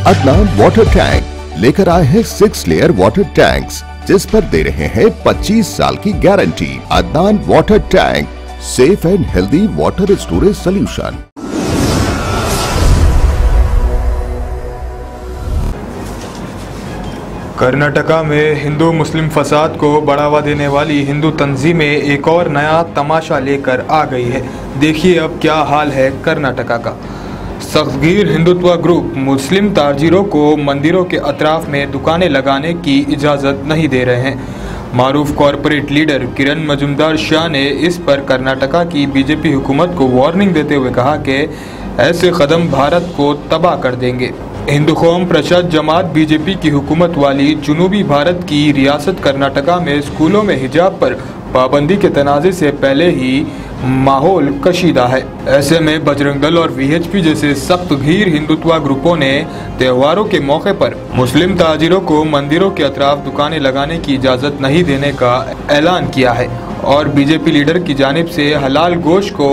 Adnan water tank लेकर आए हैं 6 लेयर वाटर टैंक्स, जिस पर दे रहे हैं 25 साल की guarantee. Adnan water tank, safe and healthy water storage solution. Karnataka में हिंदू मुस्लिम फसाद को बढ़ावा देने वाली हिंदू तंजीमें एक और नया तमाशा लेकर आ गई है। देखिए अब क्या हाल है कर्नाटका का। सख्तगीर हिंदुत्व ग्रुप मुस्लिम ताजिरों को मंदिरों के अतराफ में दुकानें लगाने की इजाज़त नहीं दे रहे हैं। मारूफ कॉरपोरेट लीडर किरण मजुमदार शाह ने इस पर कर्नाटका की बीजेपी हुकूमत को वार्निंग देते हुए कहा कि ऐसे कदम भारत को तबाह कर देंगे। हिंदू कौम प्रसाद जमात बीजेपी की हुकूमत वाली जुनूबी भारत की रियासत कर्नाटका में स्कूलों में हिजाब पर पाबंदी के तनाज़े से पहले ही माहौल कशीदा है। ऐसे में बजरंग दल और वीएचपी जैसे सख्तगीर हिंदुत्व ग्रुपों ने त्योहारों के मौके पर मुस्लिम ताजिरों को मंदिरों के अतराफ दुकानें लगाने की इजाज़त नहीं देने का ऐलान किया है और बीजेपी लीडर की जानिब से हलाल गोश्त को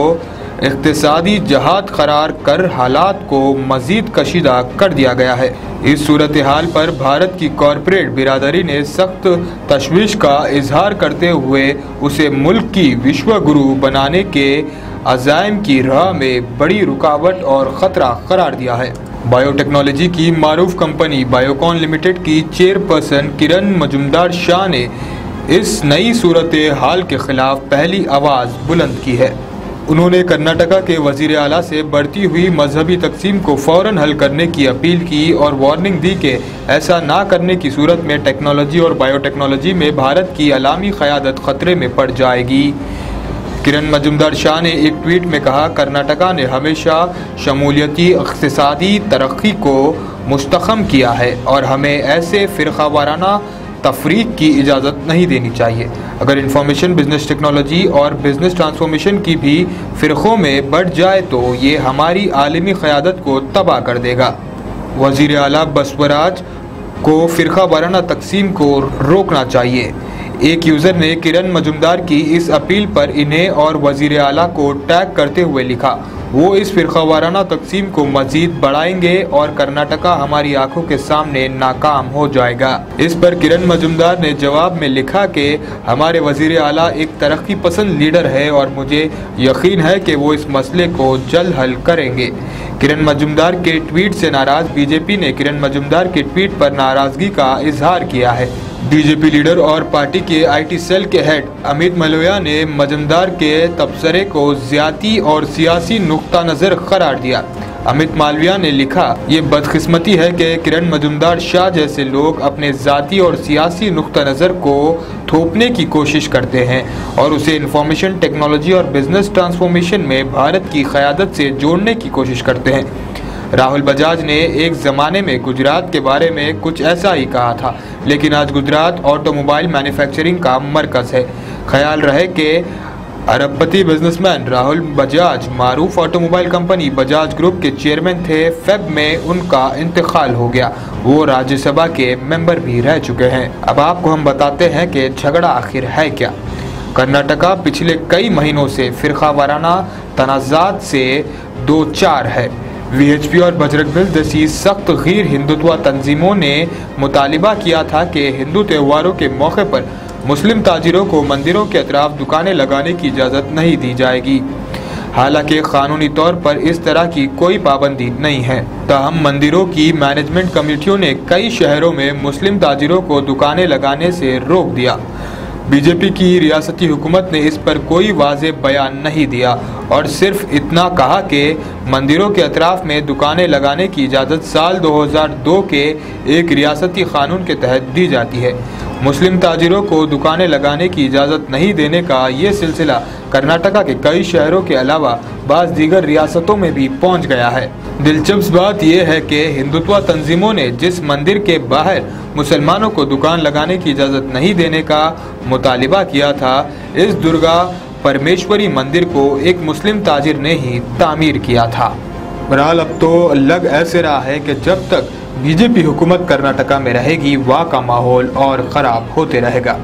इक़्तिसादी जहाद करार कर हालात को मज़ीद कशीदा कर दिया गया है। इस सूरत हाल पर भारत की कॉरपोरेट बिरादरी ने सख्त तशवीश का इजहार करते हुए उसे मुल्क की विश्व गुरु बनाने के अज़ाइम की राह में बड़ी रुकावट और ख़तरा करार दिया है। बायोटेक्नोलॉजी की मारूफ कंपनी बायोकॉन लिमिटेड की चेयरपर्सन किरण मजुमदार शाह ने इस नई सूरत हाल के खिलाफ पहली आवाज़ बुलंद की है। उन्होंने कर्नाटका के वज़ीर आला से बढ़ती हुई मजहबी तकसीम को फ़ौरन हल करने की अपील की और वार्निंग दी कि ऐसा ना करने की सूरत में टेक्नोलॉजी और बायोटेक्नोलॉजी में भारत की अलामी क़यादत ख़तरे में पड़ जाएगी। किरण मजुमदार शाह ने एक ट्वीट में कहा, कर्नाटका ने हमेशा शमूलियती इक़्तिसादी तरक्की को मुस्तहकम किया है और हमें ऐसे फ़िरक़ावाराना तफरीक की इजाज़त नहीं देनी चाहिए। अगर इंफॉर्मेशन बिजनेस टेक्नोलॉजी और बिजनेस ट्रांसफॉर्मेशन की भी फ़िरक़ों में बढ़ जाए तो ये हमारी आलमी क़यादत को तबाह कर देगा। वज़ीर आला बसवराज को फ़िरक़ा वाराना तकसीम को रोकना चाहिए। एक यूज़र ने किरण मजुमदार की इस अपील पर इन्हें और वज़ीर आला को टैग करते हुए लिखा, वो इस फ़िरक़ा वाराना तकसीम को मज़ीद बढ़ाएंगे और कर्नाटका हमारी आंखों के सामने नाकाम हो जाएगा। इस पर किरण मजुमदार ने जवाब में लिखा कि हमारे वज़ीर आला एक तरक्की पसंद लीडर है और मुझे यकीन है कि वो इस मसले को जल्द हल करेंगे। किरण मजुमदार के ट्वीट से नाराज़ बीजेपी ने किरण मजुमदार के ट्वीट पर नाराज़गी का इजहार किया है। बीजेपी लीडर और पार्टी के आईटी सेल के हेड अमित मलहोत्रा ने मजुमदार के तबसरे को ज़्यादती और सियासी नुक्ता नज़र करार दिया। अमित मालविया ने लिखा, ये बदकिस्मती है कि किरण मजुमदार शाह जैसे लोग अपने ज़ाती और सियासी नुक्ता नज़र को थोपने की कोशिश करते हैं और उसे इंफॉर्मेशन टेक्नोलॉजी और बिजनेस ट्रांसफॉर्मेशन में भारत की क़यादत से जोड़ने की कोशिश करते हैं। राहुल बजाज ने एक ज़माने में गुजरात के बारे में कुछ ऐसा ही कहा था, लेकिन आज गुजरात ऑटोमोबाइल मैन्युफैक्चरिंग का मरकज़ है। ख्याल रहे कि अरबपति बिजनेसमैन राहुल बजाज मारूफ ऑटोमोबाइल कंपनी बजाज ग्रुप के चेयरमैन थे। फेब में उनका इंतकाल हो गया। वो राज्यसभा के मेंबर भी रह चुके हैं। अब आपको हम बताते हैं कि झगड़ा आखिर है क्या। कर्नाटका पिछले कई महीनों से फ़िरक़ा वाराना तनाज़ात से दो चार है। वीएचपी और बजरंग दल जैसी सख्तगीर हिंदुत्व तंजीमों ने मुतालिबा किया था कि हिंदू त्योहारों के मौके पर मुस्लिम ताजिरों को मंदिरों के अतराफ दुकानें लगाने की इजाज़त नहीं दी जाएगी। हालांकि कानूनी तौर पर इस तरह की कोई पाबंदी नहीं है, ताहम मंदिरों की मैनेजमेंट कमेटियों ने कई शहरों में मुस्लिम ताजिरों को दुकानें लगाने से रोक दिया। बीजेपी की रियासती हुकूमत ने इस पर कोई वाज़ेह बयान नहीं दिया और सिर्फ इतना कहा कि मंदिरों के अतराफ में दुकानें लगाने की इजाज़त साल 2002 के एक रियासती क़ानून के तहत दी जाती है। मुस्लिम ताजिरों को दुकानें लगाने की इजाज़त नहीं देने का ये सिलसिला कर्नाटका के कई शहरों के अलावा बाज़ दीगर रियासतों में भी पहुंच गया है। दिलचस्प बात यह है कि हिंदुत्व तंजीमों ने जिस मंदिर के बाहर मुसलमानों को दुकान लगाने की इजाज़त नहीं देने का मुतालिबा किया था, इस दुर्गा परमेश्वरी मंदिर को एक मुस्लिम ताजिर ने ही तामीर किया था। बहरहाल अब तो लग ऐसे रहा है कि जब तक बीजेपी हुकूमत कर्नाटका में रहेगी, वहाँ का माहौल और ख़राब होते रहेगा।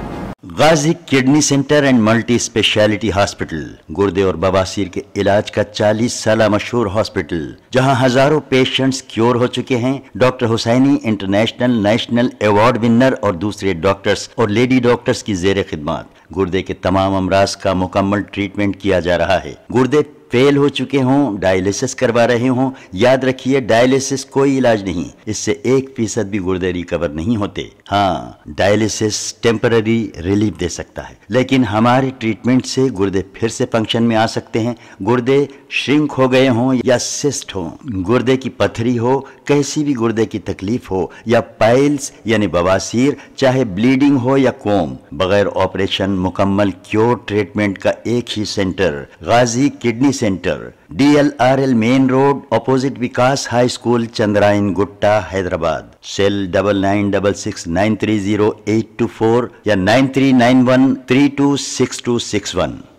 Ghazi kidney centre and multi speciality hospital, गुर्दे और बवासीर के इलाज का 40 साल मशहूर हॉस्पिटल, जहां हजारों पेशेंट्स क्योर हो चुके हैं। Doctor Husaini international national award winner और दूसरे डॉक्टर्स और लेडी डॉक्टर्स की जेर खिदमत गुर्दे के तमाम अमराज का मुकम्मल ट्रीटमेंट किया जा रहा है। गुर्दे फेल हो चुके हों, डायलिसिस करवा रहे हों, याद रखिए डायलिसिस कोई इलाज नहीं, इससे 1% भी गुर्दे रिकवर नहीं होते। हाँ, डायलिसिस टेम्पररी रिलीफ दे सकता है, लेकिन हमारे ट्रीटमेंट से गुर्दे फिर से फंक्शन में आ सकते हैं। गुर्दे श्रिंक हो गए हों या सिस्ट हो, गुर्दे की पथरी हो, कैसी भी गुर्दे की तकलीफ हो या पाइल्स यानी बवासीर, चाहे ब्लीडिंग हो या कोम, बगैर ऑपरेशन मुकम्मल क्योर ट्रीटमेंट का एक ही centre, Ghazi kidney centre, DLRL main road, opposite Vikas high school, Chandrayan Gutta, Hyderabad. Cell 9966930824 या 9391326261।